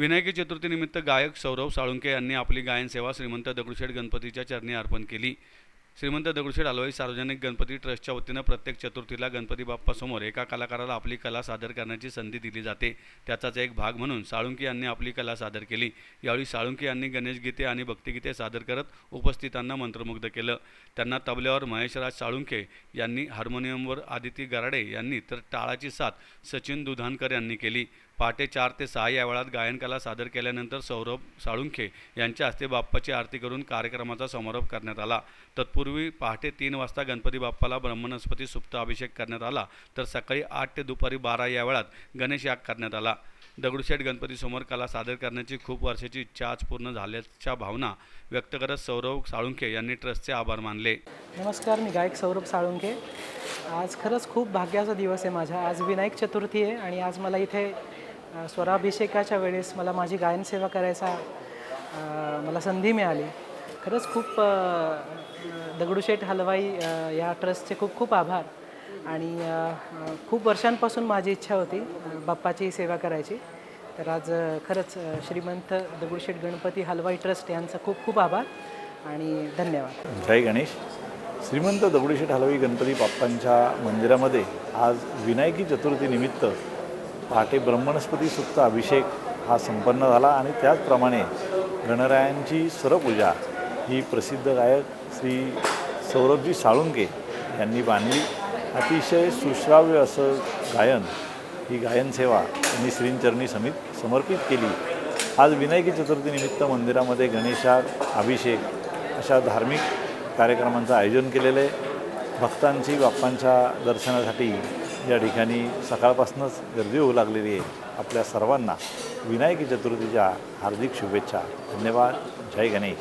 विनायकी चतुर्थीनिमित्त गायक सौरभ साळुंखे यांनी आपली गायन सेवा श्रीमंत दगडूशेठ गणपतीच्या चरणी अर्पण केली। श्रीमंत दगडूशेठ हलवाई सार्वजनिक गणपती ट्रस्टच्या वतीनं प्रत्येक चतुर्थीला गणपती बाप्पासमोर एका कलाकाराला आपली कला सादर करण्याची संधी दिली जाते। त्याचाच एक भाग म्हणून साळुंखे यांनी आपली कला सादर केली। यावेळी साळुंखे यांनी गणेश गीते आणि भक्तिगीते सादर करत उपस्थितांना मंत्रमुग्ध केलं। त्यांना तबल्यावर महेशराज साळुंखे यांनी, हार्मोनियमवर आदिती गराडे यांनी तर टाळाची साथ सचिन दुधानकर यांनी केली। पहाटे 4 ते 6 या वेळात गायनकला सादर केल्यानंतर सौरभ साळुंखे यांच्या हस्ते बाप्पाची आरती करून कार्यक्रमाचा समारोप करण्यात आला। तत्पूर्वी पहाटे 3 वाजता गणपती बाप्पाला ब्रह्मनस्पती सुप्त अभिषेक करण्यात आला, तर सकाळी 8 ते दुपारी 12 या वेळात गणेश याग करण्यात आला। दगडूशेठ गणपतीसमोर कला सादर करण्याची खूप वर्षाची इच्छा आज पूर्ण झाल्याच्या भावना व्यक्त करत सौरभ साळुंखे यांनी ट्रस्टचे आभार मानले। नमस्कार, मी गायक सौरभ साळुंखे। आज खरंच खूप भाग्याचा दिवस आहे माझा। आज विनायक चतुर्थी आहे आणि आज मला इथे स्वराभिषेकाच्या वेळेस मला माझी गायन सेवा करायचा मला संधी मिळाली। खरंच खूप दगडूशेठ हलवाई या ट्रस्टचे खूप खूप आभार। आणि खूप वर्षांपासून माझी इच्छा होती बाप्पाची सेवा करायची, तर आज खरंच श्रीमंत दगडूशेठ गणपती हलवाई ट्रस्ट यांचा खूप खूप आभार आणि धन्यवाद। जय गणेश। श्रीमंत दगडूशेठ हलवाई गणपती बाप्पांच्या मंदिरामध्ये आज विनायकी चतुर्थीनिमित्त पहाटे ब्रह्मनस्पती सुप्त अभिषेक हा संपन्न झाला आणि त्याचप्रमाणे गणरायांची स्वरपूजा ही प्रसिद्ध गायक श्री सौरभजी साळुंखे यांनी बांधली। अतिशय सुश्राव्य असं गायन, ही गायन सेवा त्यांनी श्रींचरणी समर्पित केली। आज विनायकी चतुर्थीनिमित्त मंदिरामध्ये गणेशाग, अभिषेक अशा धार्मिक कार्यक्रमांचं आयोजन केलेलं आहे। भक्तांची बाप्पांच्या दर्शनासाठी या ठिकाणी सकाळपासूनच गर्दी होऊ लागलेली आहे। आपल्या सर्वांना विनायकी चतुर्थीच्या हार्दिक शुभेच्छा। धन्यवाद। जय गणेश।